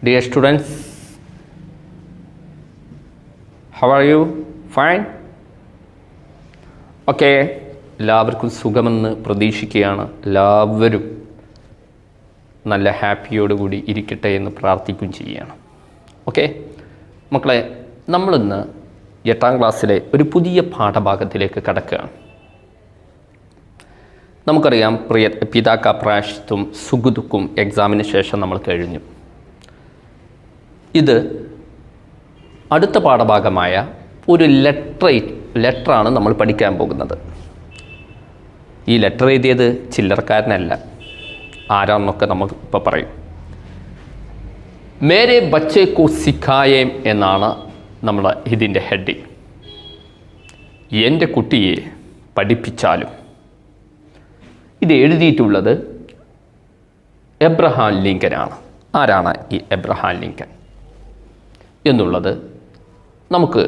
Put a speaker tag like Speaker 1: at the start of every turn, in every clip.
Speaker 1: Dear students, how are you? Fine? Okay. എല്ലാവർക്കും സുഖമെന്ന് പ്രതീക്ഷിക്കുകയാണ്. എല്ലാവരും നല്ല ഹാപ്പിയോടുകൂടി ഇരിക്കട്ടെ എന്ന് പ്രാർത്ഥിക്കുകയും ചെയ്യുകയാണ്. ഓക്കെ മക്കളെ, നമ്മളിന്ന് 8ാം ക്ലാസ്സിലെ ഒരു പുതിയ പാഠഭാഗത്തിലേക്ക് കടക്കുകയാണ്. നമുക്കറിയാം പിതാക്ക പ്രായശ്ചിത്വം സുഖദുഃഖും എക്സാമിന് ശേഷം നമ്മൾ കഴിഞ്ഞു. ഇത് അടുത്ത പാഠഭാഗമായ ഒരു ലെറ്ററാണ് നമ്മൾ പഠിക്കാൻ പോകുന്നത്. ഈ ലെറ്റർ എഴുതിയത് ചില്ലറക്കാരനല്ല. ആരാണെന്നൊക്കെ നമ്മൾ ഇപ്പോൾ പറയും. മേരെ ബച്ചേ കോ സിഖായേം എന്നാണ് നമ്മൾ ഇതിൻ്റെ ഹെഡിങ്. എൻ്റെ കുട്ടിയെ പഠിപ്പിച്ചാലും. ഇത് എഴുതിയിട്ടുള്ളത് എബ്രഹാം ലിങ്കനാണ്. ആരാണ് ഈ എബ്രഹാം ലിങ്കൻ എന്നുള്ളത് നമുക്ക്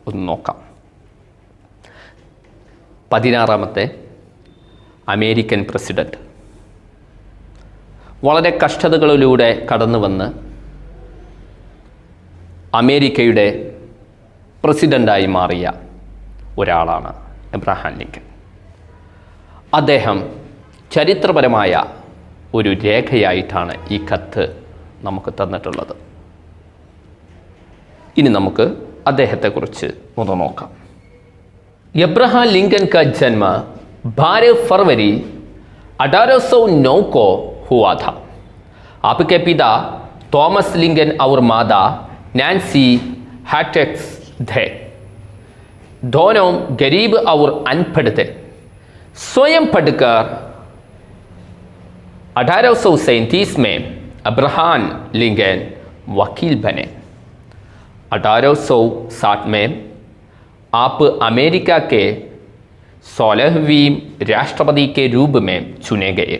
Speaker 1: ഒന്ന് നോക്കാം. 16ാമത്തെ അമേരിക്കൻ പ്രസിഡന്റ്, വളരെ കഷ്ടതകളിലൂടെ കടന്നു വന്ന് അമേരിക്കയുടെ പ്രസിഡൻ്റായി മാറിയ ഒരാളാണ് എബ്രഹാം ലിങ്കൻ. അദ്ദേഹം ചരിത്രപരമായ ഒരു രേഖയായിട്ടാണ് ഈ കത്ത് നമുക്ക് തന്നിട്ടുള്ളത്. ഇനി നമുക്ക് അദ്ദേഹത്തെക്കുറിച്ച് ഒന്ന് നോക്കാം. എബ്രഹാം लिंकन का जन्म 12 फरवरी 1809 को हुआ था. आपके पिता थॉमस लिंकन और माता नैन्सी हैटेक्स थे. दोनों गरीब और अनपढ़ थे. स्वयं पढ़कर 1837 में अब्राहम लिंकन वकील बने. 1860 में आप अमेरिका के 16वीं राष्ट्रपति के रूप में चुने गए.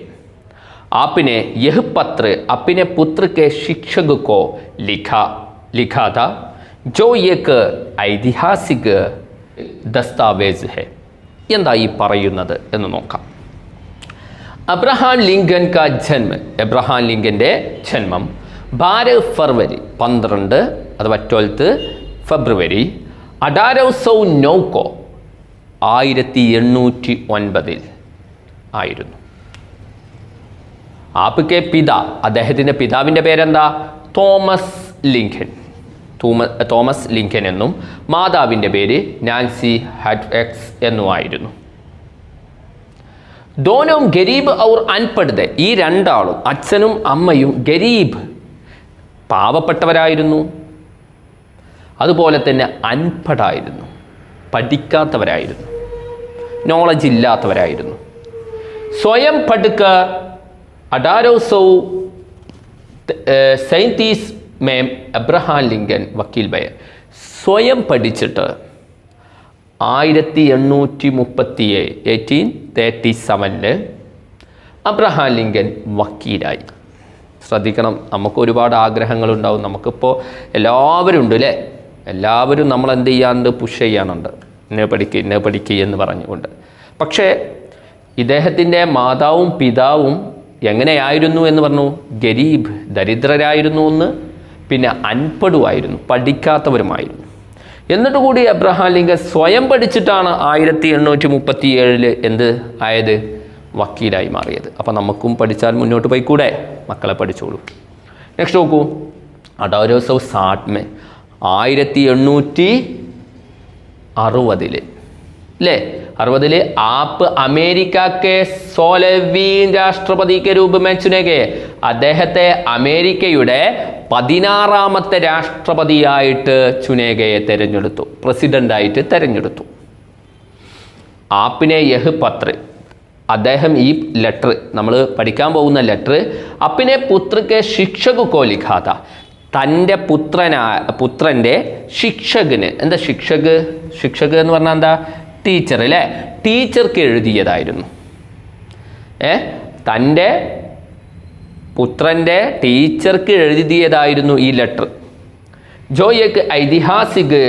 Speaker 1: आपने यह पत्र अपने पुत्र के शिक्षक को लिखा था, जो एक ऐतिहासिक दस्तावेज है. എന്തായി പറയുന്നത് എന്ന് നോക്കാം. അബ്രഹാം ലിങ്കൻ കാ ജന്മ, എബ്രഹാം ലിങ്കൻ്റെ ജന്മം 12 ഫെബ്രുവരി 12 അഥവാ 12 ഫെബ്രുവരി 1809 1809 ആയിരുന്നു. ആപ്കെ പിത, അദ്ദേഹത്തിൻ്റെ പിതാവിൻ്റെ പേരെന്താ? തോമസ് ലിങ്കൻ എന്നും മാതാവിൻ്റെ പേര് നാൻസി ഹാറ്റെക്സ് എന്നുമായിരുന്നു. ദോനോം ഗരീബ് ഔർ അൻപഡ്, ഈ രണ്ടാളും അച്ഛനും അമ്മയും ഗരീബ് പാവപ്പെട്ടവരായിരുന്നു. അതുപോലെ തന്നെ അൻപഡായിരുന്നു, പഠിക്കാത്തവരായിരുന്നു, നോളജ് ഇല്ലാത്തവരായിരുന്നു. സ്വയം പഠിക്ക 1837 में എബ്രഹാം ലിങ്കൻ വക്കീൽ ബയ, സ്വയം പഠിച്ചിട്ട് 1837 അബ്രഹാം ലിങ്കൻ വക്കീലായി. ശ്രദ്ധിക്കണം, നമുക്ക് ഒരുപാട് ആഗ്രഹങ്ങളുണ്ടാവും. നമുക്കിപ്പോൾ എല്ലാവരും ഉണ്ട് അല്ലേ? എല്ലാവരും നമ്മൾ എന്ത് ചെയ്യാറുണ്ട്? പുഷ് ചെയ്യാനുണ്ട്, ഇന്ന പഠിക്കുക എന്ന് പറഞ്ഞുകൊണ്ട്. പക്ഷേ ഇദ്ദേഹത്തിൻ്റെ മാതാവും പിതാവും എങ്ങനെയായിരുന്നു എന്ന് പറഞ്ഞു? ഗരീബ്, ദരിദ്രരായിരുന്നു എന്ന്, പിന്നെ അൻപടുമായിരുന്നു, പഠിക്കാത്തവരുമായിരുന്നു. എന്നിട്ട് കൂടി എബ്രഹാം ലിങ്കൻ സ്വയം പഠിച്ചിട്ടാണ് 1837 എന്ത് ആയത്? വക്കീലായി മാറിയത്. അപ്പോൾ നമുക്കും പഠിച്ചാൽ മുന്നോട്ട് പോയിക്കൂടെ? മക്കളെ പഠിച്ചോളൂ. നെക്സ്റ്റ് നോക്കൂ. 1860 1860 അല്ലേ? 60 ആപ്പ് അമേരിക്ക കെ 16വീं രാഷ്ട്രപതി കെ രൂപ में चुने गए. അദ്ദേഹത്തെ അമേരിക്കയുടെ 16ാമത്തെ രാഷ്ട്രപതിയായിട്ട് തിരഞ്ഞെടുത്തു, പ്രസിഡൻ്റായിട്ട് തിരഞ്ഞെടുത്തു. ആപ്പിനെ യഹ് പത്ര, അദ്ദേഹം ഈ ലെറ്റർ, നമ്മൾ പഠിക്കാൻ പോകുന്ന ലെറ്റർ അപ്പിനെ പുത്രക്ക് ശിക്ഷക് കോ ലിഖാത, തൻ്റെ പുത്രൻ്റെ ശിക്ഷകന്, എന്താ ശിക്ഷക് എന്ന് പറഞ്ഞാൽ എന്താ? ടീച്ചർ അല്ലേ? ടീച്ചർക്ക് എഴുതിയതായിരുന്നു. തൻ്റെ പുത്രൻ്റെ ടീച്ചർക്ക് എഴുതിയതായിരുന്നു ഈ ലെറ്റർ. ജോ ഏക് ഐതിഹാസിക്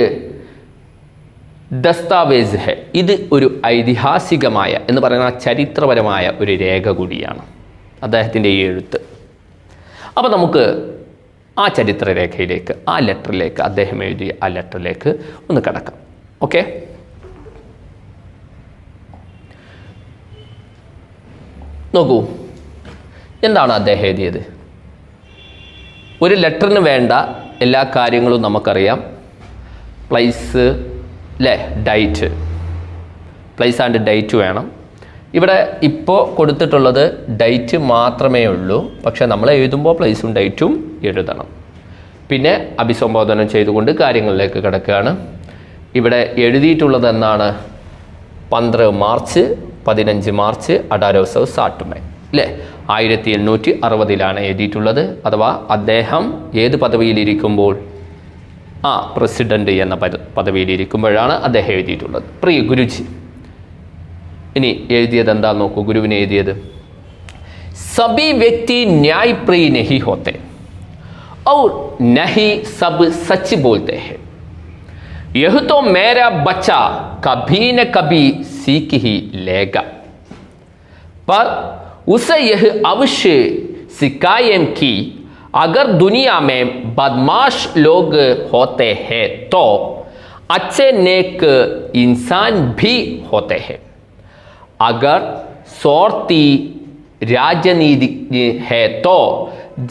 Speaker 1: ദസ്താവേസ് ഹെ, ഇത് ഒരു ഐതിഹാസികമായ എന്ന് പറയുന്ന ചരിത്രപരമായ ഒരു രേഖ കൂടിയാണ് അദ്ദേഹത്തിൻ്റെ ഈ എഴുത്ത്. അപ്പോൾ നമുക്ക് ആ ചരിത്രരേഖയിലേക്ക്, ആ ലെറ്ററിലേക്ക്, അദ്ദേഹം എഴുതിയ ആ ലെറ്ററിലേക്ക് ഒന്ന് കിടക്കാം. ഓക്കെ, നോക്കൂ, എന്താണ് അദ്ദേഹം എഴുതിയത്? ഒരു ലെറ്ററിന് വേണ്ട എല്ലാ കാര്യങ്ങളും നമുക്കറിയാം. പ്ലേസ് അല്ലേ, ഡേറ്റ്, പ്ലേസ് ആൻഡ് ഡേറ്റ് വേണം. ഇവിടെ ഇപ്പോൾ കൊടുത്തിട്ടുള്ളത് ഡേറ്റ് മാത്രമേ ഉള്ളൂ. പക്ഷേ നമ്മൾ എഴുതുമ്പോൾ പ്ലേസും ഡേറ്റും എഴുതണം. പിന്നെ അഭിസംബോധന ചെയ്തുകൊണ്ട് കാര്യങ്ങളിലേക്ക് കിടക്കുകയാണ്. ഇവിടെ എഴുതിയിട്ടുള്ളത് എന്നാണ്? 15 മാർച്ച് 15 മാർച്ച് 1860 में അല്ലേ, 1860 എഴുതിയിട്ടുള്ളത്. അഥവാ അദ്ദേഹം ഏത് പദവിയിലിരിക്കുമ്പോൾ? പ്രസിഡന്റ് എന്ന പദവിയിലിരിക്കുമ്പോഴാണ് അദ്ദേഹം എഴുതിയിട്ടുള്ളത്. പ്രിയ ഗുരുജി, ഇനി എഴുതിയത് എന്താ നോക്കൂ. ഗുരുവിനെ എഴുതിയത്: സബി വ്യക്തി ന്യായ് പ്രിയ നഹി ഹോത്തെ और नहीं सब सच बोलते हैं. यह तो मेरा बच्चा कभी न कभी सीख ही लेगा, पर उसे यह अवश्य सिखाएं कि अगर दुनिया में बदमाश लोग होते हैं तो अच्छे नेक इंसान भी होते हैं. अगर स्वार्थी राजनीतिज्ञ है तो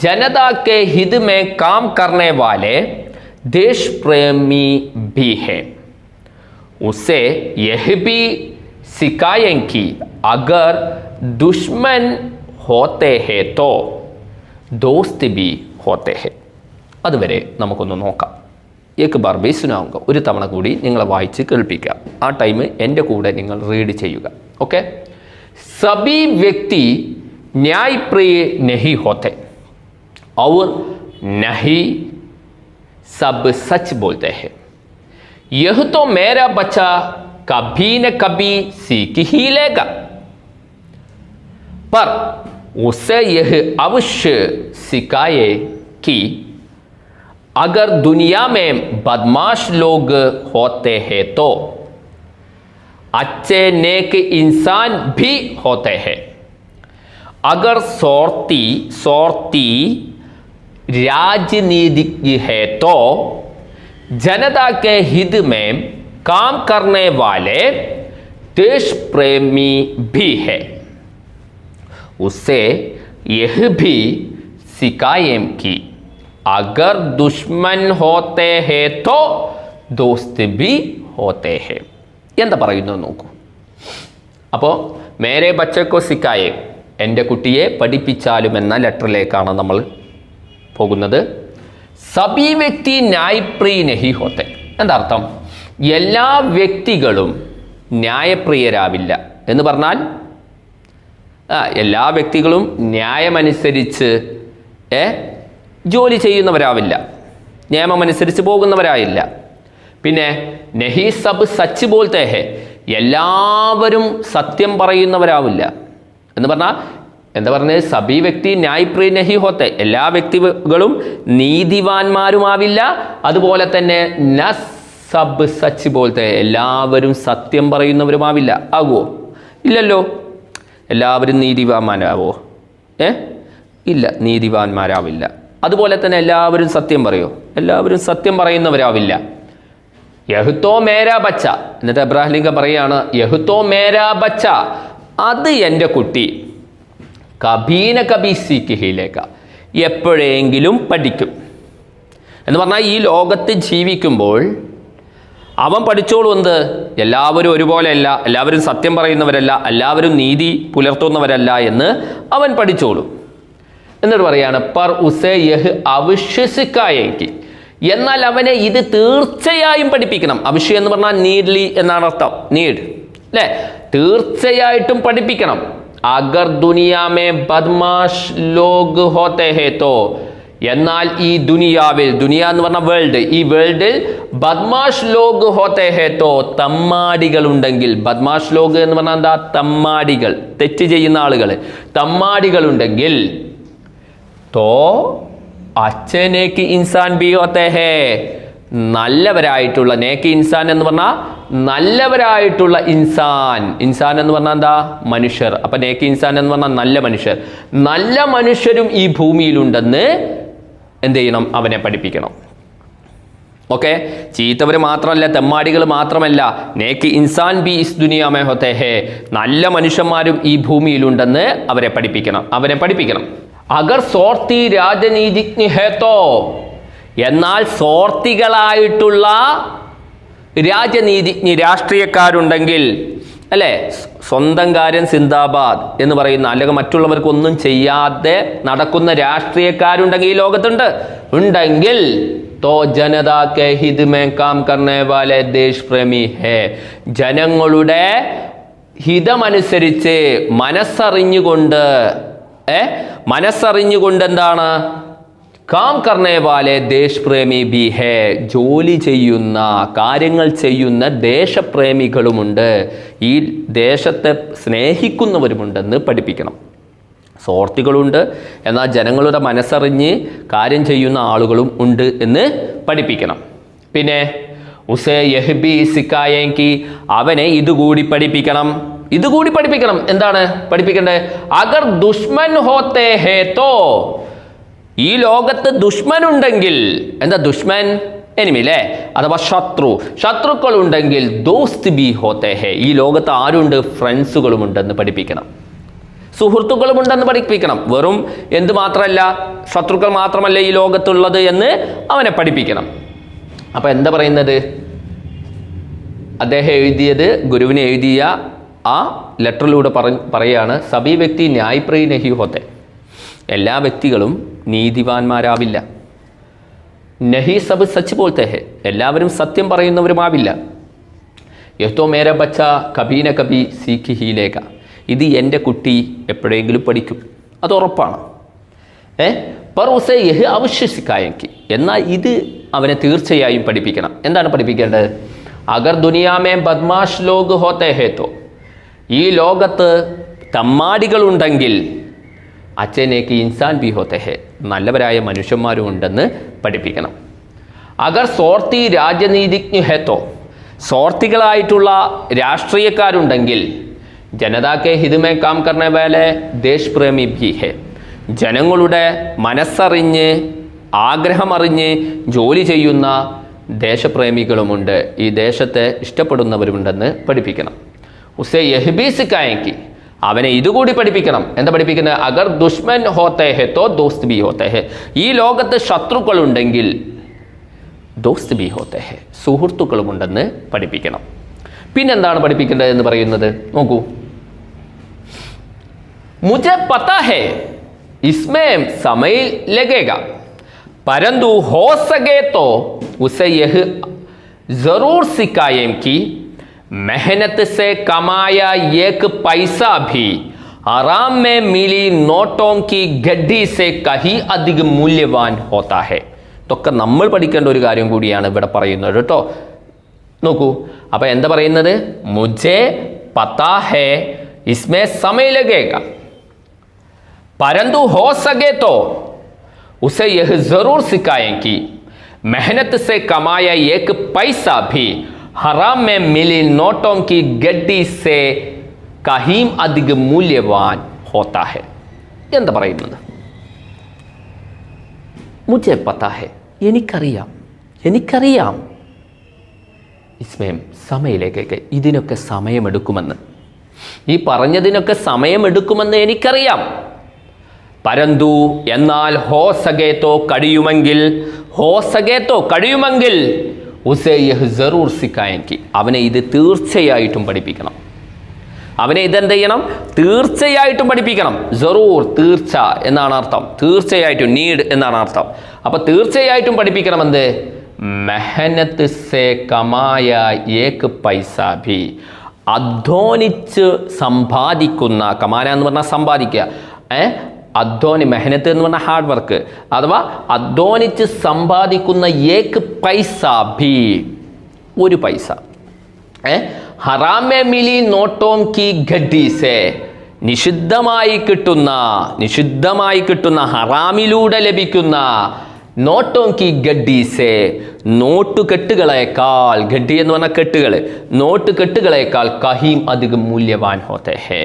Speaker 1: जनता के हित में काम करने वाले देश प्रेमी भी है. उसे यह भी सिखाएं कि अगर दुश्मन होते हैं तो दोस्त भी होते हैं. അതുവരെ നമുക്കൊന്ന് നോക്കാം. एक बार भी सुनाऊंगा. ഒരു തവണ കൂടി നിങ്ങളെ വായിച്ച് കേൾപ്പിക്കാം. ആ ടൈം എൻ്റെ കൂടെ നിങ്ങൾ റീഡ് ചെയ്യുക. ഓക്കെ. सभी व्यक्ति न्यायप्रिय नहीं होते और नहीं सब सच बोलते हैं. यह तो मेरा बच्चा कभी न कभी सीख ही लेगा, पर उसे यह अवश्य सिखाए कि अगर दुनिया में बदमाश लोग होते हैं तो अच्छे नेक इंसान भी होते हैं. अगर स्वार्थी राजनीतिज्ञ है तो जनता के हित में काम करने वाले देश प्रेमी भी है. उससे यह भी सिखाएं कि अगर दुश्मन होते हैं तो दोस्त भी होते हैं. എന്താ പറയുന്നത് നോക്കൂ. അപ്പോൾ മേരെ ബച്ചക്കോ സിക്കായെ, എൻ്റെ കുട്ടിയെ പഠിപ്പിച്ചാലും എന്ന ലെറ്ററിലേക്കാണ് നമ്മൾ പോകുന്നത്. സബി വ്യക്തി ന്യായപ്രിയ നഹി ഹോത്തെ. എന്താ അർത്ഥം? എല്ലാ വ്യക്തികളും ന്യായപ്രിയരാവില്ല എന്ന് പറഞ്ഞാൽ എല്ലാ വ്യക്തികളും ന്യായമനുസരിച്ച് ജോലി ചെയ്യുന്നവരാവില്ല, നിയമമനുസരിച്ച് പോകുന്നവരായില്ല. പിന്നെ നഹി സബ് സച്ച് ബോൾത്തെ ഹെ, എല്ലാവരും സത്യം പറയുന്നവരാവില്ല എന്ന് പറഞ്ഞാൽ എന്താ പറഞ്ഞത്? സബി വ്യക്തി ന്യായപ്രിയ നഹി ഹോത്തെ, എല്ലാ വ്യക്തികളും നീതിവാന്മാരുമാവില്ല. അതുപോലെ തന്നെ ന സബ് സച്ച് ബോൾത്തെ, എല്ലാവരും സത്യം പറയുന്നവരുമാവില്ല. ആകുമോ? ഇല്ലല്ലോ. എല്ലാവരും നീതിവാന്മാരാവോ? ഇല്ല, നീതിവാന്മാരാവില്ല. അതുപോലെ തന്നെ എല്ലാവരും സത്യം പറയുമോ? എല്ലാവരും സത്യം പറയുന്നവരാവില്ല. യഹ്തോ മേരാ ബച്ച, എന്നിട്ട് ഇബ്രാഹിം ലിംഗ പറയാണ് യഹ്തോ മേരാ ബച്ച, അത് എൻ്റെ കുട്ടി കബീന കബി സീഖിലേക്ക, എപ്പോഴെങ്കിലും പഠിക്കും. എന്ന് പറഞ്ഞാൽ ഈ ലോകത്ത് ജീവിക്കുമ്പോൾ അവൻ പഠിച്ചോളൂ എന്ത്? എല്ലാവരും ഒരുപോലെയല്ല, എല്ലാവരും സത്യം പറയുന്നവരല്ല, എല്ലാവരും നീതി പുലർത്തുന്നവരല്ല എന്ന് അവൻ പഠിച്ചോളൂ. എന്നിട്ട് പറയാണ് പർ ഉസേ യഹ് അവിശ്വസിക്കായെങ്കിൽ, എന്നാൽ അവനെ ഇത് തീർച്ചയായും പഠിപ്പിക്കണം. അവിശ്വ എന്ന് പറഞ്ഞാൽ നീഡ്ലി എന്നാണ് അർത്ഥം. നീഡ് അല്ലേ? തീർച്ചയായിട്ടും പഠിപ്പിക്കണം. അഗർ ദുനിയാമേ ബദ്മാഷ് ലോഗ് ഹോത്തെ ഹേ തോ, എന്നാൽ ഈ ദുനിയാവിൽ, ദുനിയ എന്ന് പറഞ്ഞ വേൾഡ്, ഈ വേൾഡിൽ ബദ്മാഷ് ലോഗ് ഹോത്തെ ഹേ തോ, തമ്മാടികൾ ഉണ്ടെങ്കിൽ. ബദ്മാഷ് ലോഗ് എന്ന് പറഞ്ഞാൽ എന്താ? തമ്മാടികൾ, തെറ്റ് ചെയ്യുന്ന ആളുകൾ, തമ്മാടികൾ ഉണ്ടെങ്കിൽ തോ അച്ഛേ നേക്ക് ഇൻസാൻ ബി ഹോത്തെ ഹേ, നല്ലവരായിട്ടുള്ള, നേക്ക് ഇൻസാൻ എന്ന് പറഞ്ഞാൽ നല്ലവരായിട്ടുള്ള ഇൻസാൻ. ഇൻസാൻ എന്ന് പറഞ്ഞാൽ എന്താ? മനുഷ്യർ. അപ്പൊ നേക്ക് ഇൻസാൻ എന്ന് പറഞ്ഞാൽ നല്ല മനുഷ്യർ. നല്ല മനുഷ്യരും ഈ ഭൂമിയിലുണ്ടെന്ന് എന്ത് ചെയ്യണം? അവനെ പഠിപ്പിക്കണം. ഓക്കെ, ചീത്തവർ മാത്രമല്ല, തെമ്മാടികൾ മാത്രമല്ല, നേക്ക് ഇൻസാൻ ബി ഇസ് ദുനിയാമേ ഹോത്തേ ഹേ, നല്ല മനുഷ്യന്മാരും ഈ ഭൂമിയിലുണ്ടെന്ന് അവനെ പഠിപ്പിക്കണം. അഗർ സ്വാർത്ഥി രാജനീതിജ്ഞ ഹേത്തോ, എന്നാൽ സ്വാർത്ഥികളായിട്ടുള്ള രാഷ്ട്രീയക്കാരുണ്ടെങ്കിൽ, അല്ലേ, സ്വന്തം കാര്യം സിന്ദാബാദ് എന്ന് പറയുന്ന, അല്ലെങ്കിൽ മറ്റുള്ളവർക്കൊന്നും ചെയ്യാതെ നടക്കുന്ന രാഷ്ട്രീയക്കാരുണ്ടെങ്കിൽ ഈ ലോകത്തുണ്ടെങ്കിൽ तो जनता के हित में काम करने वाले देश प्रेमी है, ജനങ്ങളുടെ ഹിതമനുസരിച്ച് മനസ്സറിഞ്ഞുകൊണ്ട് എന്താണ്? കാം കർണേ വാലെ ദേശ് പ്രേമി ബി ഹേ, ജോലി ചെയ്യുന്ന, കാര്യങ്ങൾ ചെയ്യുന്ന ദേശപ്രേമികളുമുണ്ട്, ഈ ദേശത്തെ സ്നേഹിക്കുന്നവരുമുണ്ടെന്ന് പഠിപ്പിക്കണം. സ്വാർത്ഥികളുണ്ട്, എന്നാൽ ജനങ്ങളുടെ മനസ്സറിഞ്ഞ് കാര്യം ചെയ്യുന്ന ആളുകളും ഉണ്ട് എന്ന് പഠിപ്പിക്കണം. പിന്നെ ഉസേ യഹ്ബി സിക്കായെങ്കി, അവനെ ഇതുകൂടി പഠിപ്പിക്കണം. എന്താണ് പഠിപ്പിക്കേണ്ടത്? അഗർ ദുഷ്മൻ ഹോത്തേ ഹേ തോ, ഈ ലോകത്ത് ദുഷ്മനുണ്ടെങ്കിൽ, എന്താ ദുഷ്മൻ? എനിമി അല്ലേ, അഥവാ ശത്രുക്കൾ ഉണ്ടെങ്കിൽ ദോസ്ത് ബി ഹോത്തേ ഹേ, ഈ ലോകത്ത് ആരുണ്ട്? ഫ്രണ്ട്സുകളുമുണ്ടെന്ന് പഠിപ്പിക്കണം, സുഹൃത്തുക്കളുമുണ്ടെന്ന് പഠിപ്പിക്കണം. വെറും എന്ത് മാത്രമല്ല, ശത്രുക്കൾ മാത്രമല്ല ഈ ലോകത്തുള്ളത് എന്ന് അവനെ പഠിപ്പിക്കണം. അപ്പൊ എന്താ പറയുന്നത്? അദ്ദേഹം എഴുതിയത്, ഗുരുവിന് എഴുതിയ ആ ലെറ്ററിലൂടെ പറയാണ്, സബി വ്യക്തി ന്യായപ്രിയ നഹി ഹോത്തെ, എല്ലാ വ്യക്തികളും നീതിവാന്മാരാവില്ല. നഹി സബ് സച്ച് ബോൾത്തെ ഹെ, എല്ലാവരും സത്യം പറയുന്നവരുമാവില്ല. യഹ്തോ മേര ബച്ച കബീന കബി സീഖ് ഹി ലേക, ഇത് എൻ്റെ കുട്ടി എപ്പോഴെങ്കിലും പഠിക്കും, അത് ഉറപ്പാണ്. പർ ഉസേ യഹ് അവശ്യസിക്കായെങ്കിൽ, എന്നാൽ ഇത് അവനെ തീർച്ചയായും പഠിപ്പിക്കണം. എന്താണ് പഠിപ്പിക്കേണ്ടത്? അഗർ ദുനിയാമേ ബദ്മാഷ് ലോഗ് ഹോത്തേ ഹേ തോ, ഈ ലോകത്ത് തമ്മാടികളുണ്ടെങ്കിൽ അച്ഛനേക്ക് ഇൻസാൻ ബി ഹോത്തേ ഹേ, നല്ലവരായ മനുഷ്യന്മാരും ഉണ്ടെന്ന് പഠിപ്പിക്കണം. അഗർ സ്വാർത്ഥി രാജനീതിജ്ഞ ഹേ തോ, സ്വാർത്ഥികളായിട്ടുള്ള രാഷ്ട്രീയക്കാരുണ്ടെങ്കിൽ ജനതാക്കെ ഹിതമേ കാം കർണേ വാലെ ദേശ് പ്രേമി ഭി ഹേ, ജനങ്ങളുടെ മനസ്സറിഞ്ഞ് ആഗ്രഹമറിഞ്ഞ് ജോലി ചെയ്യുന്ന ദേശപ്രേമികളുമുണ്ട്, ഈ ദേശത്തെ ഇഷ്ടപ്പെടുന്നവരുമുണ്ടെന്ന് പഠിപ്പിക്കണം. ഉസേ യഹ്ബി സിക്കായെങ്കിൽ, അവനെ ഇതുകൂടി പഠിപ്പിക്കണം. എന്താ പഠിപ്പിക്കുന്നത്? അഗർ ദുഷ്മൻ ഹോത്തേ ഹേ തോ ദോസ്ത് ബി ഹോത്തേ ഹേ, ഈ ലോകത്ത് ശത്രുക്കളുണ്ടെങ്കിൽ ദോസ്ത് ബി ഹോത്തേ ഹേ, സുഹൃത്തുക്കളുമുണ്ടെന്ന് പഠിപ്പിക്കണം. പിന്നെന്താണ് പഠിപ്പിക്കേണ്ടത് എന്ന് പറയുന്നത്? നോക്കൂ, മുझे पता है इसमें समय लगेगा, परंतु हो सके तो उसे यह जरूर सिखाएं कि मेहनत से कमाया एक पैसा भी आराम में मिली नोटों की गड्डी से कहीं अधिक मूल्यवान होता है. ഇതൊക്കെ നമ്മൾ പഠിക്കേണ്ട ഒരു കാര്യം കൂടിയാണ് ഇവിടെ പറയുന്നത് കേട്ടോ. നോക്കൂ, അപ്പൊ എന്താ പറയുന്നത്? മുझे पता है इसमें समय लगेगा, परंतु हो सके तो उसे यह जरूर सिखाएं कि मेहनत से कमाया एक पैसा भी हराम में मिली नोटों की गड्डी से कहीं अधिक मूल्यवान होता है. എന്താ പറയുന്നത്? മുझे पता है, എനിക്കറിയാം ഇസ്മേം സമയിലേക്കൊക്കെ, ഇതിനൊക്കെ സമയമെടുക്കുമെന്ന്, ഈ പറഞ്ഞതിനൊക്കെ സമയമെടുക്കുമെന്ന് എനിക്കറിയാം. പരന്തു, എന്നാൽ ഹോ സകേത്തോ കഴിയുമെങ്കിൽ ഉസേ യഹ് ജറൂർ സിക്കായെങ്കിൽ, അവനെ ഇത് തീർച്ചയായിട്ടും പഠിപ്പിക്കണം. അവനെ ഇതെന്ത് ചെയ്യണം? തീർച്ചയായിട്ടും പഠിപ്പിക്കണം. ജറൂർ, തീർച്ച എന്നാണ് അർത്ഥം. തീർച്ചയായിട്ടും, നീഡ് എന്നാണ് അർത്ഥം. അപ്പൊ തീർച്ചയായിട്ടും പഠിപ്പിക്കണം. എന്ത്? മെഹനത്ത് സേ കമായ ഏക് പൈസ ഭി, അധ്വാനിച്ച് സമ്പാദിക്കുന്ന, കമാന എന്ന് പറഞ്ഞാൽ സമ്പാദിക്കുക, മെഹനത്ത് എന്ന് പറഞ്ഞാൽ ഹാർഡ് വർക്ക്, അഥവാ അധ്വാനിച്ച് സമ്പാദിക്കുന്ന ഏക് പൈസ ഭി, ഒരു പൈസ, ഹറാമെ മിലി നോട്ടോം കി ഗഡ്ഡി സേ, നിഷിദ്ധമായി കിട്ടുന്ന ഹറാമിലൂടെ ലഭിക്കുന്ന നോട്ടോം കി ഗഡ്ഡി സേ, നോട്ടുകെട്ടുകളേക്കാൾ, ഗഡ്ഡി എന്ന് പറഞ്ഞ കെട്ടുകൾ, നോട്ടുകെട്ടുകളേക്കാൾ കഹീം അധികം മൂല്യവാൻ ഹോത്തേ ഹേ,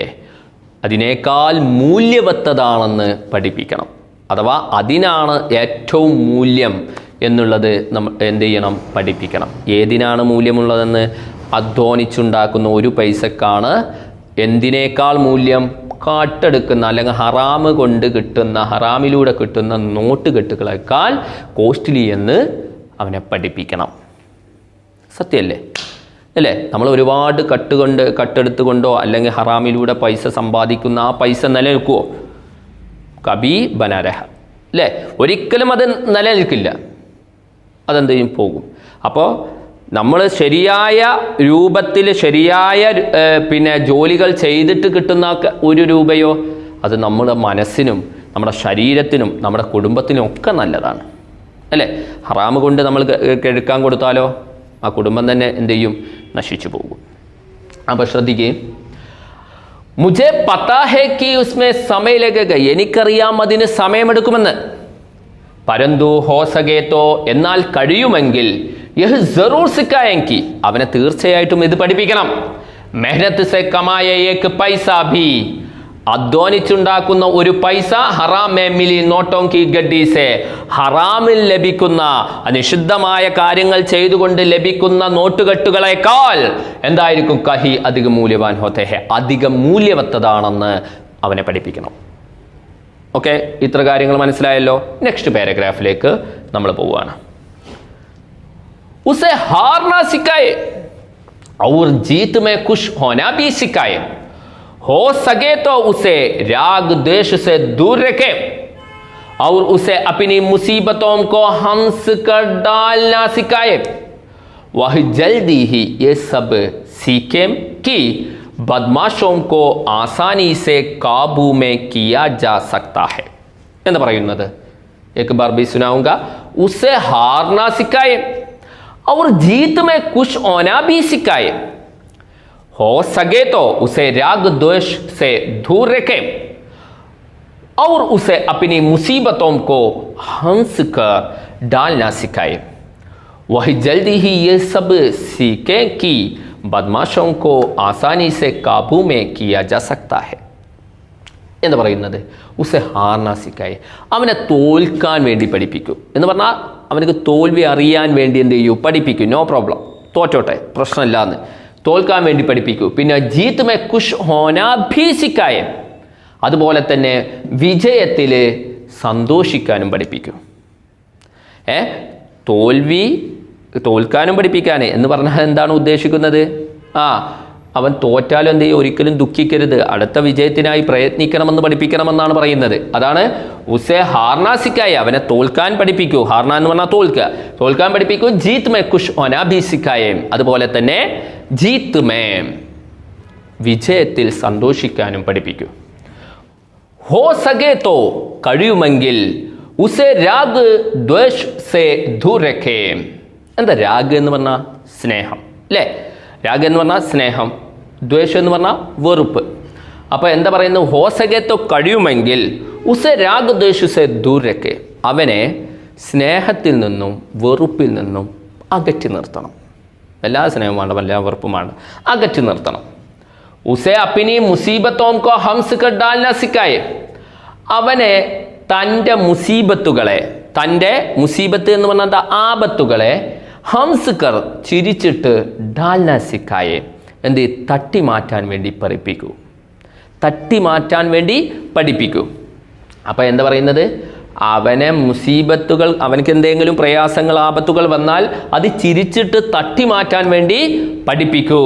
Speaker 1: അതിനേക്കാൾ മൂല്യവത്തതാണെന്ന് പഠിപ്പിക്കണം. അഥവാ അതിനാണ് ഏറ്റവും മൂല്യം എന്നുള്ളത് നമ്മൾ എന്ത് ചെയ്യണം, പഠിപ്പിക്കണം. ഏതിനാണ് മൂല്യമുള്ളതെന്ന്? അധ്വാനിച്ചുണ്ടാക്കുന്ന ഒരു പൈസക്കാണ് എന്തിനേക്കാൾ മൂല്യം? കാട്ടെടുക്കുന്ന അല്ലെങ്കിൽ ഹറാമ് കൊണ്ട് കിട്ടുന്ന, ഹറാമിലൂടെ കിട്ടുന്ന നോട്ട് കെട്ടുകളേക്കാൾ കോസ്റ്റ്ലി എന്ന് അവനെ പഠിപ്പിക്കണം. സത്യമല്ലേ? അല്ലേ? നമ്മൾ ഒരുപാട് കട്ടെടുത്തുകൊണ്ടോ അല്ലെങ്കിൽ ഹറാമിലൂടെ പൈസ സമ്പാദിക്കുന്ന ആ പൈസ നിലനിൽക്കുമോ? കബി ബനാരഹ അല്ലേ? ഒരിക്കലും അത് നിലനിൽക്കില്ല. അതെന്ത് ചെയ്യും? പോകും. അപ്പോൾ നമ്മൾ ശരിയായ രൂപത്തിൽ ശരിയായ ജോലികൾ ചെയ്തിട്ട് കിട്ടുന്ന ഒരു രൂപയോ അത് നമ്മുടെ മനസ്സിനും നമ്മുടെ ശരീരത്തിനും നമ്മുടെ കുടുംബത്തിനും ഒക്കെ നല്ലതാണ്. അല്ലേ? ഹറാമ് കൊണ്ട് നമ്മൾ കഴിക്കാൻ കൊടുത്താലോ ആ കുടുംബം തന്നെ എന്ത് ചെയ്യും? നശിച്ചു പോകും. അപ്പോൾ ശ്രദ്ധിക്കുകയും, മുझे पता है कि उसमें समय लगेगा, എനിക്കറിയാം അതിന് സമയമെടുക്കുമെന്ന്. പരന്തു ഹോ സകേ തോ, എന്നാൽ കഴിയുമെങ്കിൽ യഹ് ജറൂർ സിക്കായെങ്കിൽ അവനെ തീർച്ചയായിട്ടും ഇത് പഠിപ്പിക്കണം. മെഹനത്ത് സെ കമായ ഏക് പൈസ ഭി, അധ്വാനിച്ചുണ്ടാക്കുന്ന ഒരു പൈസ ഹറാം മേ മിലി നോട്ടോം കി ഗഡ്ഡി സെ, ഹറാമിൽ ലഭിക്കുന്ന നിഷിദ്ധമായ കാര്യങ്ങൾ ചെയ്തുകൊണ്ട് ലഭിക്കുന്ന നോട്ടുകെട്ടുകളെക്കാൾ എന്തായിരിക്കും? കഹി അധികം മൂല്യവാൻ ഹോത്തെ ഹെ, അധികം മൂല്യവത്തതാണെന്ന് അവനെ പഠിപ്പിക്കണം. ഓക്കെ, ഇത്ര കാര്യങ്ങൾ മനസ്സിലായല്ലോ. നെക്സ്റ്റ് പാരഗ്രാഫിലേക്ക് നമ്മൾ പോവുകയാണ്. उसे हारना सिखाए और जीत में खुश होना भी सिखाए. हो सके तो उसे राग द्वेष से दूर रखे और उसे अपनी मुसीबतों को हंस कर डालना सिखाए. वह जल्दी ही ये सब सीखे कि बदमाशों को आसानी से काबू में किया जा सकता है. എന്താ പറയുന്നത്? एक बार भी सुनाऊंगा. उसे हारना सिखाए और जीत में खुश होना भी सिखाए. हो सके तो उसे राग द्वेष से दूर रखे और उसे अपनी मुसीबतों को हंस कर डालना सिखाए. वह जल्दी ही ये सब सीखे कि बदमाशों को आसानी से काबू में किया जा सकता है. എന്താ പറയുന്നത്? ഉസെ ഹാർന സിക്കായി, അവനെ തോൽക്കാൻ വേണ്ടി പഠിപ്പിക്കൂ. എന്ന് പറഞ്ഞാൽ അവനക്ക് തോൽവി അറിയാൻ വേണ്ടി എന്ത് ചെയ്യൂ? പഠിപ്പിക്കൂ. നോ പ്രോബ്ലം, തോറ്റോട്ടെ, പ്രശ്നമില്ലാന്ന് തോൽക്കാൻ വേണ്ടി പഠിപ്പിക്കൂ. പിന്നെ ജീത്ത് മേ ഖുഷ് ഹോനാ ഭീ സിക്കായെ, അതുപോലെ തന്നെ വിജയത്തിൽ സന്തോഷിക്കാനും പഠിപ്പിക്കൂ. തോൽക്കാനും പഠിപ്പിക്കാൻ എന്ന് പറഞ്ഞാൽ എന്താണ് ഉദ്ദേശിക്കുന്നത്? അവൻ തോറ്റാലും എന്ത് ചെയ്യും? ഒരിക്കലും ദുഃഖിക്കരുത്, അടുത്ത വിജയത്തിനായി പ്രയത്നിക്കണമെന്ന് പഠിപ്പിക്കണമെന്നാണ് പറയുന്നത്. അതാണ് ഉസേ ഹാർന സിക്കായ, അവനെ തോൽക്കാൻ പഠിപ്പിക്കൂ. ഹാർന എന്ന് പറഞ്ഞാൽ തോൽക്കാൻ പഠിപ്പിക്കൂ. ജീത്ത് മേ ഖുഷ് ഹോനാ ഭീ സിക്കായേ, അതുപോലെ തന്നെ ജീത്ത് മേ വിജയത്തിൽ സന്തോഷിക്കാനും പഠിപ്പിക്കൂ. ഹോ സകേ തോ കഴിയുമെങ്കിൽ ഉസേ രാഗ് ദ്വേഷ് സേ ദൂർ രഖേ. എന്താ രാഗ് എന്ന് പറഞ്ഞാൽ? സ്നേഹം അല്ലേ? രാഗ് എന്ന് പറഞ്ഞാൽ സ്നേഹം, ദ്വേഷം എന്ന് പറഞ്ഞാൽ വെറുപ്പ്. അപ്പോൾ എന്താ പറയുന്നത്? ഹോ സകേ തോ കഴിയുമെങ്കിൽ ഉസേ രാഗ് ദ്വേഷ് സേ ദൂർ രഖേ, അവനെ സ്നേഹത്തിൽ നിന്നും വെറുപ്പിൽ നിന്നും അകറ്റി നിർത്തണം. എല്ലാ സ്നേഹവും വേണ്ട, എല്ലാ വെറുപ്പും വേണ്ട, അകറ്റി നിർത്തണം. ഉസേ അപ്പിനി മുസീബത്തോം കോ ഹംസ് കർ ഡാൽന സിക്കായെ, അവനെ തൻ്റെ മുസീബത്തുകളെ, തൻ്റെ മുസീബത്ത് എന്ന് പറഞ്ഞാൽ ആപത്തുകളെ ഹംസ് കർ ചിരിച്ചിട്ട് ഡാൽന സിക്കായെ, എന്ത് തട്ടി മാറ്റാൻ വേണ്ടി പഠിപ്പിക്കൂ. തട്ടി മാറ്റാൻ വേണ്ടി പഠിപ്പിക്കൂ. അപ്പോൾ എന്താ പറയുന്നത്? അവനെ മുസീബത്തുകൾ, അവനക്ക് എന്തെങ്കിലും പ്രയാസങ്ങൾ ആപത്തുകൾ വന്നാൽ അത് ചിരിച്ചിട്ട് തട്ടി മാറ്റാൻ വേണ്ടി പഠിപ്പിക്കൂ.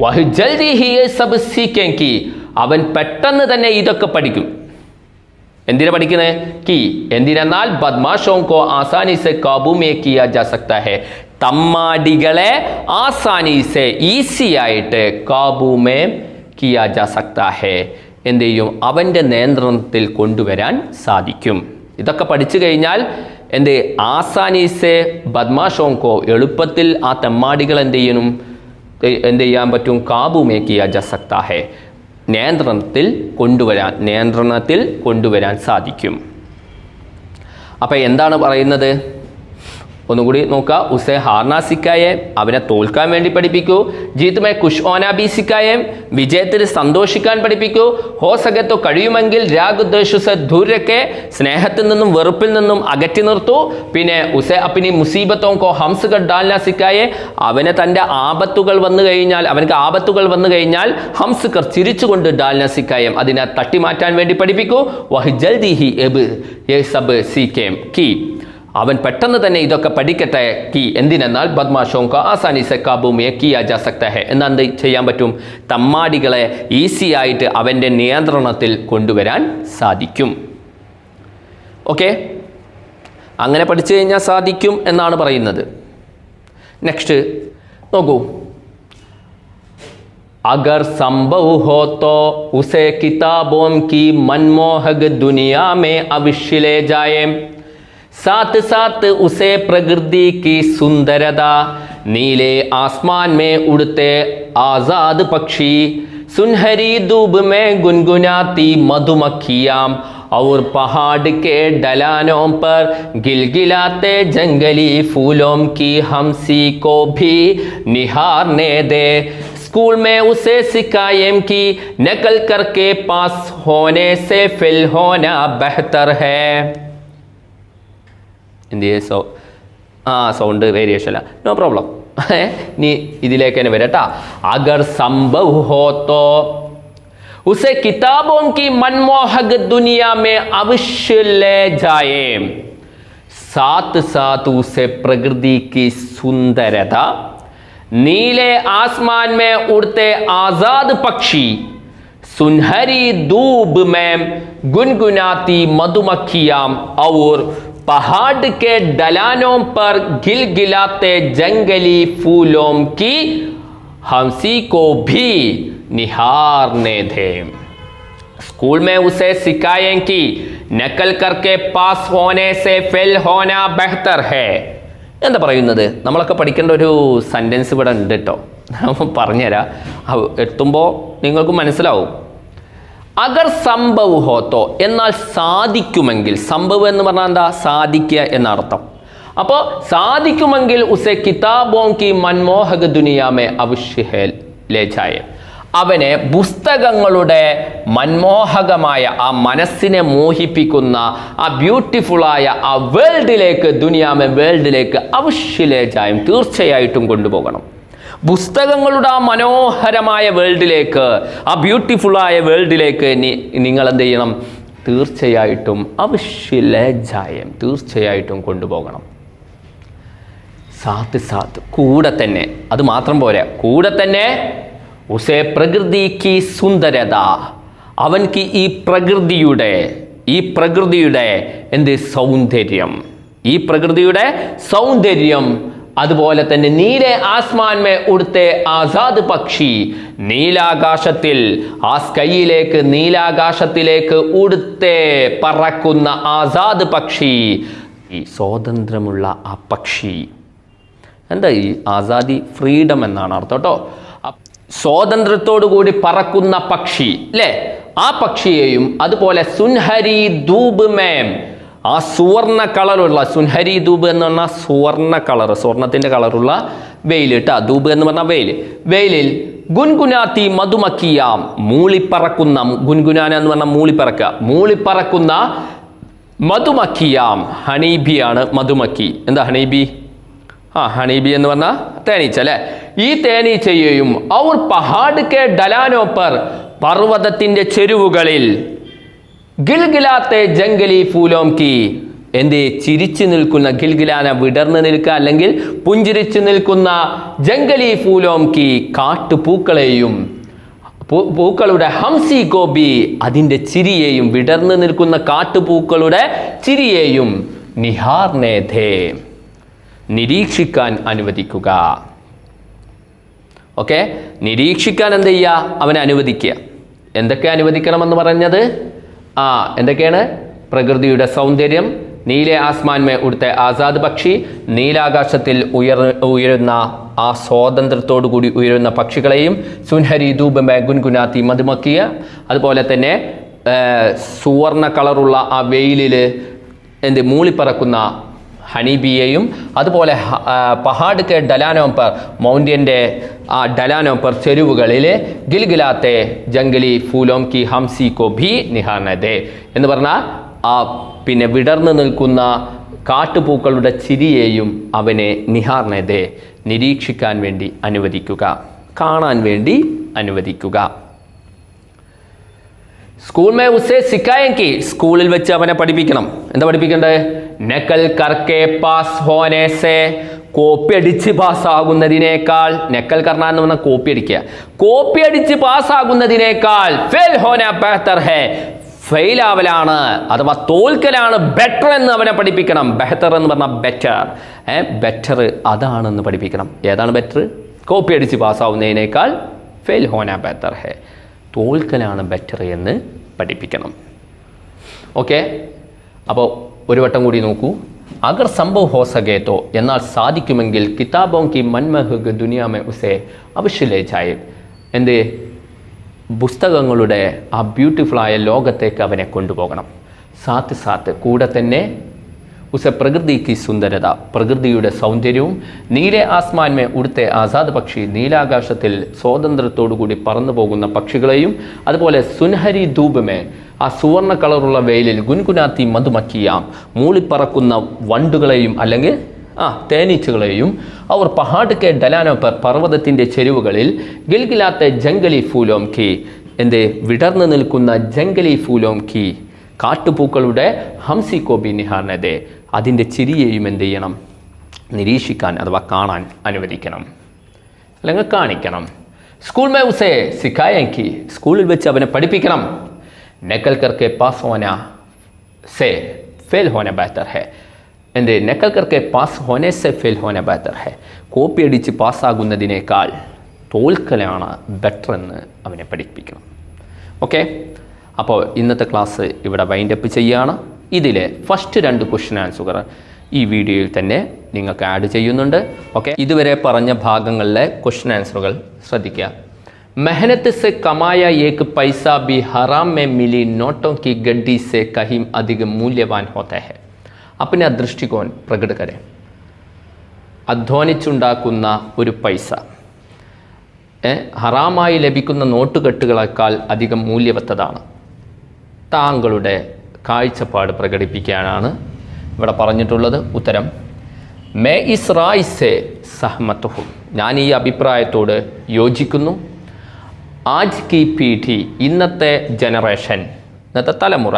Speaker 1: വഹ് ജൽദി ഹി സബ് സീക്കേങ്കി, അവൻ പെട്ടെന്ന് തന്നെ ഇതൊക്കെ പഠിക്കും. എന്തിനാ പഠിക്കുന്നത്? കി എന്തിനെന്നാൽ ബദ്മാഷോം കോ ആസാനി സെ കാബൂ മേ കിയാ ജാ സക്താ ഹെ, തമ്മാടികളെ ആസാനി സെ ഈസി ആയിട്ട് കാബൂ മേ കിയാ ജാ സക്താ ഹെ, എന്ത് ചെയ്യും? അവൻ്റെ നിയന്ത്രണത്തിൽ കൊണ്ടുവരാൻ സാധിക്കും. ഇതൊക്കെ പഠിച്ചു കഴിഞ്ഞാൽ എന്ത് ആസാനി സെ ബദ്മാഷോം കോ, എളുപ്പത്തിൽ ആ തെമ്മാടികൾ എന്ത് ചെയ്യാൻ പറ്റും? കാബൂ മേ കിയാ ജാ സക്താ ഹെ, നിയന്ത്രണത്തിൽ കൊണ്ടുവരാൻ സാധിക്കും. അപ്പം എന്താണ് പറയുന്നത്? ഒന്നുകൂടി നോക്കുക. ഉസെ ഹാർന സിക്കായേ, അവനെ തോൽക്കാൻ വേണ്ടി പഠിപ്പിക്കൂ. ജീത് മേ കുഷ് ഓന ബി സിക്കായേ, വിജയത്തിൽ സന്തോഷിക്കാൻ പഠിപ്പിക്കൂ. ഹോ സകത്തോ കഴിയുമെങ്കിൽ രാഗ് ദ്വേഷുസെ ദൂരക്കെ, സ്നേഹത്തിൽ നിന്നും വെറുപ്പിൽ നിന്നും അകറ്റി നിർത്തൂ. പിന്നെ ഉസെ അപ്പിനി മുസീബത്തോ കോ ഹംസ് കർ ഡാൽന സിക്കായേ, അവന് തൻ്റെ ആപത്തുകൾ വന്നു കഴിഞ്ഞാൽ, അവനക്ക് ആപത്തുകൾ വന്നു കഴിഞ്ഞാൽ ഹംസ് കർ ചിരിച്ചുകൊണ്ട് ഡാൽന സിക്കായം, അതിനെ തട്ടിമാറ്റാൻ വേണ്ടി പഠിപ്പിക്കൂ. വഹ് ജൽദി ഹി എബ് യേ സബ് സീക്കേം കി, അവൻ പെട്ടെന്ന് തന്നെ ഇതൊക്കെ പഠിക്കട്ടെ. കി എന്തിനെന്നാൽ ബദ്മാഷോങ്ക ആസാനി സെ കാബൂമിയെ കിയാ ജാ സക്ത ഹെ, എന്നാൽ ചെയ്യാൻ പറ്റും, തമ്മാടികളെ ഈസി ആയിട്ട് അവൻ്റെ നിയന്ത്രണത്തിൽ കൊണ്ടുവരാൻ സാധിക്കും. ഓക്കെ, അങ്ങനെ പഠിച്ചു കഴിഞ്ഞാൽ സാധിക്കും എന്നാണ് പറയുന്നത്. നെക്സ്റ്റ് നോക്കൂ. अगर संभव हो तो उसे किताबों की मनमोहक दुनिया में अवश्य ले जाए, साथ साथ उसे प्रकृति की सुंदरता, नीले आसमान में उड़ते आजाद पक्षी, सुनहरी धूप में गुनगुनाती मधुमक्खियाँ और पहाड़ के ढलानों पर गिलगिलाते जंगली फूलों की हंसी को भी निहारने दे. स्कूल में उसे सिखाएं कि नकल करके पास होने से फेल होना बेहतर है. സൗണ്ട് വേരിയേഷൻ അല്ല, നോ പ്രോബ്ലം. നീ ഇതിലേക്ക് തന്നെ വരട്ടാ. അഗർ സംഭവ് ഹോ തോ ഉസെ കിതാബോं की मनमोहक दुनिया में अवश्य ले जाए, साथ साथ उसे प्रकृति की सुंदरता, नीले आसमान में उड़ते आजाद पक्षी, सुनहरी धूप में गुनगुनाती मधुमक्खियां और पहाड़ के ढलानों पर गिलगिलाते जंगली फूलों की हंसी को भी निहारने थे. स्कूल में उसे सिखाएं कि नकल करके पास होने से फेल होना बेहतर है. എന്താ പറയുന്നത്? നമ്മളൊക്കെ പഠിക്കേണ്ട ഒരു സെൻറ്റൻസ് ഇവിടെ ഉണ്ട് കേട്ടോ, പറഞ്ഞുതരാം. എത്തുമ്പോൾ നിങ്ങൾക്ക് മനസ്സിലാവും. അഗർ സംഭവ് ഹോത്തോ, എന്നാൽ സാധിക്കുമെങ്കിൽ. സംഭവ് എന്ന് പറഞ്ഞാൽ എന്താ? സാധിക്കുക എന്നർത്ഥം. അപ്പോൾ സാധിക്കുമെങ്കിൽ ഉസെ കിതാബോं की मनमोहक दुनिया में अवश्य ले जाए, അവനെ പുസ്തകങ്ങളുടെ മനോഹരമായ ആ മനസ്സിനെ മോഹിപ്പിക്കുന്ന ആ ബ്യൂട്ടിഫുള്ളായ ആ വേൾഡിലേക്ക്, ദുനിയാമെ വേൾഡിലേക്ക് അവശ്യലേജായും തീർച്ചയായിട്ടും കൊണ്ടുപോകണം. പുസ്തകങ്ങളുടെ ആ മനോഹരമായ വേൾഡിലേക്ക്, ആ ബ്യൂട്ടിഫുള്ളായ വേൾഡിലേക്ക് നിങ്ങൾ എന്ത് ചെയ്യണം? തീർച്ചയായിട്ടും അവശ്യലേജായും തീർച്ചയായിട്ടും കൊണ്ടുപോകണം. സാത്ത് സാത്ത്, കൂടെ തന്നെ. അത് മാത്രം പോരാ, കൂടെ തന്നെ ഉസേ പ്രകൃതി കി സുന്ദരത, അവൻക്ക് ഈ പ്രകൃതിയുടെ എന്ത് സൗന്ദര്യം, ഈ പ്രകൃതിയുടെ സൗന്ദര്യം, അതുപോലെ തന്നെ നീലെ ആസ്മാൻ മേ ഉടുത്തെ ആസാദ് പക്ഷി, നീലാകാശത്തിൽ ആ സ്കൈയിലേക്ക്, നീലാകാശത്തിലേക്ക് ഉടുത്തെ പറക്കുന്ന ആസാദ് പക്ഷി, ഈ സ്വാതന്ത്ര്യമുള്ള ആ പക്ഷി. എന്താ ഈ ആസാദി? ഫ്രീഡം എന്നാണ് അർത്ഥം കേട്ടോ. സ്വാതന്ത്ര്യത്തോടു കൂടി പറക്കുന്ന പക്ഷി അല്ലേ, ആ പക്ഷിയെയും അതുപോലെ സുൻഹരി ധൂപ് മേം, ആ സുവർണ കളറുള്ള, സുൻഹരി ധൂപ് എന്ന് പറഞ്ഞാൽ സുവർണ കളർ, സ്വർണത്തിൻ്റെ കളറുള്ള വെയിൽ കേട്ടോ. ധൂപ് എന്ന് പറഞ്ഞാൽ വെയിൽ. വെയിലിൽ ഗുൻഗുനാത്തി മധുമക്കിയാം, മൂളിപ്പറക്കുന്ന, ഗുൻഗുനാന എന്ന് പറഞ്ഞാൽ മൂളിപ്പറക്കുക, മൂളിപ്പറക്കുന്ന മധുമക്കിയാം. ഹണീബിയാണ് മധുമക്കി. എന്താ ഹണീബി? ഹണീബി എന്ന് പറഞ്ഞാൽ തേനീച്ച അല്ലേ. ഈ തേനീച്ചയെയും ഔർ പഹാഡ് കെ ഡലാനോ പർ, പർവ്വതത്തിൻ്റെ ചെരുവുകളിൽ, ഗിൽഗിലാത്തെ ജംഗലി ഫൂലോം കി, എന്ത് ചിരിച്ചു നിൽക്കുന്ന, ഗിൽഗിലാന വിടർന്നു നിൽക്കുക അല്ലെങ്കിൽ പുഞ്ചിരിച്ചു നിൽക്കുന്ന, ജംഗലി ഫൂലോം കി കാട്ടുപൂക്കളെയും, പൂക്കളുടെ ഹംസി ഗോബി, അതിൻ്റെ ചിരിയെയും, വിടർന്നു നിൽക്കുന്ന കാട്ടുപൂക്കളുടെ ചിരിയെയും, നിഹാർനേ ധേ, നിരീക്ഷിക്കാൻ അനുവദിക്കുക. ഓക്കെ, നിരീക്ഷിക്കാൻ എന്ത് ചെയ്യുക? അവനെ അനുവദിക്കുക. എന്തൊക്കെ അനുവദിക്കണമെന്ന് പറഞ്ഞത്? എന്തൊക്കെയാണ്? പ്രകൃതിയുടെ സൗന്ദര്യം, നീലെ ആസ്മാൻ മേ ഉടുത്തെ ആസാദ് പക്ഷി, നീലാകാശത്തിൽ ഉയരുന്ന ആ സ്വാതന്ത്ര്യത്തോടു കൂടി ഉയരുന്ന പക്ഷികളെയും, സുൻഹരി ധൂപ് മേ ഗുൻഗുനാത്തി മധുമക്കിയ, അതുപോലെ തന്നെ സുവർണ കളറുള്ള ആ വെയിലിൽ എന്ത് മൂളിപ്പറക്കുന്ന ഹണീബിയെയും അതുപോലെ പഹാഡ് കെ ഡലാനോ പർ മൗണ്ടൻ്റെ ആ ഡലാനോ പർ ചെരുവുകളിൽ ഗിൽഗിലാത്തെ ജംഗലി ഫൂലോം കി ഹംസി കോ ഭി നിഹാർന ദേ എന്ന് പറഞ്ഞാൽ ആ പിന്നെ വിടർന്നു നിൽക്കുന്ന കാട്ടുപൂക്കളുടെ ചിരിയെയും അവനെ നിഹാർന ദേ നിരീക്ഷിക്കാൻ വേണ്ടി അനുവദിക്കുക, കാണാൻ വേണ്ടി അനുവദിക്കുക. സ്കൂൾ മേ ഉസേ സിക്കായെങ്കിൽ സ്കൂളിൽ വെച്ച് അവനെ പഠിപ്പിക്കണം. എന്താ പഠിപ്പിക്കേണ്ടത്? നക്കൽ കർക്കെ പാസ് ഹോനെ സേ കോപ്പി അടിച്ച് പാസ്സാകുന്നതിനേക്കാൾ, നക്കൽ കർണ എന്ന് പറഞ്ഞാൽ കോപ്പി അടിക്കുക, കോപ്പി അടിച്ച് പാസ്സാകുന്നതിനേക്കാൾ ഫെയിൽ ഹോന ബെഹ്തർ ഹേ, ഫെയിൽ ആവലാണ് അഥവാ തോൽക്കലാണ് ബെറ്റർ എന്ന് അവനെ പഠിപ്പിക്കണം. ബെഹ്തർ എന്ന് പറഞ്ഞാൽ ബെറ്റർ, ബെറ്റർ അതാണെന്ന് പഠിപ്പിക്കണം. ഏതാണ് ബെറ്റർ? കോപ്പി അടിച്ച് പാസ്സാവുന്നതിനേക്കാൾ ഫെയിൽ ഹോന ബെഹ്തർ ഹേ, തോൽക്കലാണ് ബെറ്റർ എന്ന് പഠിപ്പിക്കണം. ഓക്കെ, അപ്പോൾ ഒരു വട്ടം കൂടി നോക്കൂ. അഗർ സംഭവ് ഹോ സകേ തോ, എന്നാൽ സാധിക്കുമെങ്കിൽ കിതാബോं की मनमोहक दुनिया में उसे अवश्य ले जाए, എന്ത് പുസ്തകങ്ങളുടെ ആ ബ്യൂട്ടിഫുള്ളായ ലോകത്തേക്ക് അവനെ കൊണ്ടുപോകണം. സാത്ത് സാത്ത് കൂടെ തന്നെ ഉസെ പ്രകൃതിക്ക് സുന്ദരത, പ്രകൃതിയുടെ സൗന്ദര്യവും, നീലെ ആസ്മാൻമേ ഉടുത്തെ ആസാദ് പക്ഷി, നീലാകാശത്തിൽ സ്വാതന്ത്ര്യത്തോടുകൂടി പറന്നു പോകുന്ന പക്ഷികളെയും, അതുപോലെ സുൻഹരി ധൂപമേ ആ സുവർണ്ണ കളറുള്ള വെയിലിൽ ഗുൻഗുനാത്തി മധുമക്കിയാം മൂളിപ്പറക്കുന്ന വണ്ടുകളെയും അല്ലെങ്കിൽ തേനീച്ചകളെയും, അവർ പഹാഡ് കെ ഡലാനോ പർ പർവ്വതത്തിൻ്റെ ചെരുവുകളിൽ ഗിൽഗിലാത്തെ ജംഗലി ഫൂലോം കി, എന്ത് വിടർന്നു നിൽക്കുന്ന ജംഗലി ഫൂലോം കി കാട്ടുപൂക്കളുടെ ഹംസി കോബി നിഹാർനദേ, അതിൻ്റെ ചിരിയെയും എന്ത് ചെയ്യണം? നിരീക്ഷിക്കാൻ അഥവാ കാണാൻ അനുവദിക്കണം, അല്ലെങ്കിൽ കാണിക്കണം. സ്കൂൾ മേ ഉസേ സിക്കായെങ്കിൽ സ്കൂളിൽ വെച്ച് അവനെ പഠിപ്പിക്കണം. നക്കൽ Karke pass Ho Naa say fail Ho Naa ബെഹ്തർ ഹേ, എന്ത് നക്കൽ കർക്കെ പാസ് ഹോനെ സെ ഫെയിൽ ഹോന ബെഹ്തർ ഹേ, കോപ്പി അടിച്ച് പാസ്സാകുന്നതിനേക്കാൾ തോൽക്കലാണ് ബെറ്റർ എന്ന് അവനെ പഠിപ്പിക്കണം. ഓക്കെ, അപ്പോൾ ഇന്നത്തെ ക്ലാസ് ഇവിടെ വൈൻഡപ്പ് ചെയ്യുകയാണ്. ഇതിലെ ഫസ്റ്റ് 2 ക്വസ്റ്റ്യൻ ആൻസറുകൾ ഈ വീഡിയോയിൽ തന്നെ നിങ്ങൾക്ക് ആഡ് ചെയ്യുന്നുണ്ട്. ഓക്കെ, ഇതുവരെ പറഞ്ഞ ഭാഗങ്ങളിലെ ക്വസ്റ്റ്യൻ ആൻസറുകൾ ശ്രദ്ധിക്കുക. मेहनत से कमाया एक पैसा भी हराम में मिली नोटों की गड्डी से कहीं अधिक मूल्यवान होता है. अपना दृष्टिकोण प्रकट करें. അധ്വാനിച്ചുണ്ടാക്കുന്ന ഒരു പൈസ ഹറാമായി ലഭിക്കുന്ന നോട്ടുകെട്ടുകളേക്കാൾ അധികം മൂല്യവത്തതാണ്. താങ്കളുടെ കാഴ്ചപ്പാട് പ്രകടിപ്പിക്കാനാണ് ഇവിടെ പറഞ്ഞിട്ടുള്ളത്. ഉത്തരം മേ ഇസ് റായ് സെ സഹമത്ത്, ഞാൻ ഈ അഭിപ്രായത്തോട് യോജിക്കുന്നു. ആജ് കി പീഠി, ഇന്നത്തെ ജനറേഷൻ, ഇന്നത്തെ തലമുറ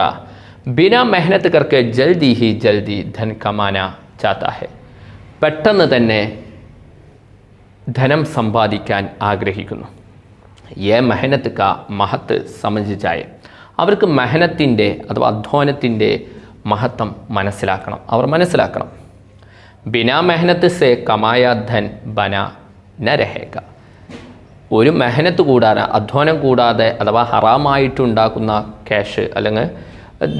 Speaker 1: ബിനാ മെഹനത്ത് കർക്ക് ജൽദി ഹി ജൽദി ധൻ കമാന ചാത്താ ഹെ, പെട്ടെന്ന് തന്നെ ധനം സമ്പാദിക്കാൻ ആഗ്രഹിക്കുന്നു. യേ മെഹനത്ത് കാ മഹത്ത് സമझ് ജായേ, അവർക്ക് മെഹനത്തിൻ്റെ അഥവാ അധ്വാനത്തിൻ്റെ മഹത്വം മനസ്സിലാക്കണം, അവർ മനസ്സിലാക്കണം. ബിനാ മെഹനത്ത് സെ കമായ ധൻ ബന ന രഹേക, ഒരു മെഹനത്ത് കൂടാതെ അധ്വാനം കൂടാതെ അഥവാ ഹറാമായിട്ടുണ്ടാക്കുന്ന ക്യാഷ് അല്ലെങ്കിൽ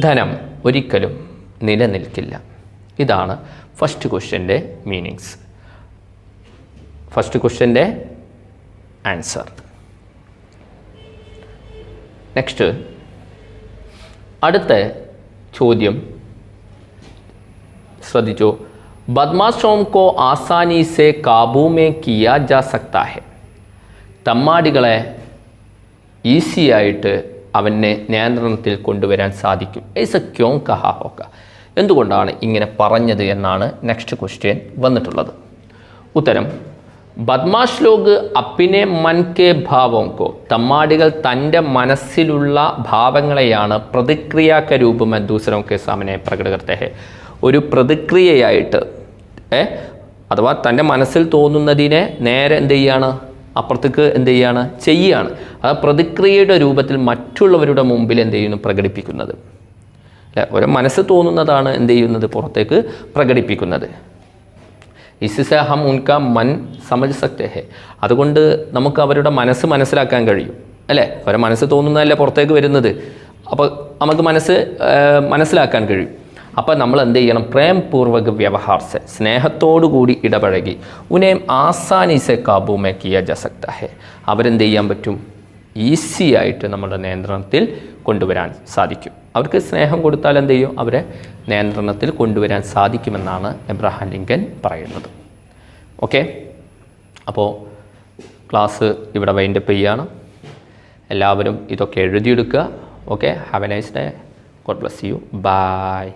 Speaker 1: ധനം ഒരിക്കലും നിലനിൽക്കില്ല. ഇതാണ് ഫസ്റ്റ് ക്വസ്റ്റ്യൻ്റെ മീനിങ്സ്, ഫസ്റ്റ് ക്വസ്റ്റ്യൻ്റെ ആൻസർ. നെക്സ്റ്റ് അടുത്ത ചോദ്യം ശ്രദ്ധിച്ചു. ബദ്മാശോं को आसानी से काबू में किया जा सकता है, തമ്മാടികളെ ഈസിയായിട്ട് അവനെ നിയന്ത്രണത്തിൽ കൊണ്ടുവരാൻ സാധിക്കും. ऐसा क्यों कहा होगा, എന്തുകൊണ്ടാണ് ഇങ്ങനെ പറഞ്ഞത് എന്നാണ് നെക്സ്റ്റ് ക്വസ്റ്റ്യൻ വന്നിട്ടുള്ളത്. ഉത്തരം ബദ്മാഷ് ലോഗ് അപ്പിനെ മൻ കെ ഭാവോं को, തമ്മാടികൾ തൻ്റെ മനസ്സിലുള്ള ഭാവങ്ങളെയാണ് പ്രതിക്രിയാക്ക രൂപം ദൂസരോं के सामने പ്രകട करते हैं, ഒരു പ്രതിക്രിയയായിട്ട് അഥവാ തൻ്റെ മനസ്സിൽ തോന്നുന്നതിനെ നേരെ എന്ത് ചെയ്യാണ്, അപ്പുറത്തേക്ക് എന്ത് ചെയ്യാണ്, ചെയ്യുകയാണ്. അത് പ്രതിക്രിയയുടെ രൂപത്തിൽ മറ്റുള്ളവരുടെ മുമ്പിൽ എന്ത് ചെയ്യുന്നു, പ്രകടിപ്പിക്കുന്നത്. അല്ലേ, ഒരു മനസ്സ് തോന്നുന്നതാണ് എന്ത് ചെയ്യുന്നത്, പുറത്തേക്ക് പ്രകടിപ്പിക്കുന്നത്. ഇസ്സെ ഹം ഉൻകാ മൻ സമझ് സക്തേ ഹെ, അതുകൊണ്ട് നമുക്ക് അവരുടെ മനസ്സ് മനസ്സിലാക്കാൻ കഴിയും. അല്ലേ, അവരുടെ മനസ്സ് തോന്നുന്നതല്ലേ പുറത്തേക്ക് വരുന്നത്, അപ്പോൾ നമുക്ക് മനസ്സിലാക്കാൻ കഴിയും. അപ്പോൾ നമ്മൾ എന്ത് ചെയ്യണം, പ്രേംപൂർവക വ്യവഹാർസെ, സ്നേഹത്തോടുകൂടി ഇടപഴകി ഉനേം ആസാനി സെ കാബൂ മേ കിയാ ജാ സക്താ ഹെ, അവരെന്ത് ചെയ്യാൻ പറ്റും, ഈസി ആയിട്ട് നമ്മുടെ നിയന്ത്രണത്തിൽ കൊണ്ടുവരാൻ സാധിക്കും. അവർക്ക് സ്നേഹം കൊടുത്താൽ എന്ത് ചെയ്യും? അവരെ നിയന്ത്രണത്തിൽ കൊണ്ടുവരാൻ സാധിക്കുമെന്നാണ് എബ്രഹാം ലിങ്കൻ പറയുന്നത്. ഓക്കെ, അപ്പോൾ ക്ലാസ് ഇവിടെ വൈൻഡപ്പ് ചെയ്യുകയാണ്. എല്ലാവരും ഇതൊക്കെ എഴുതിയെടുക്കുക. Okay, have a nice day. God bless you. By.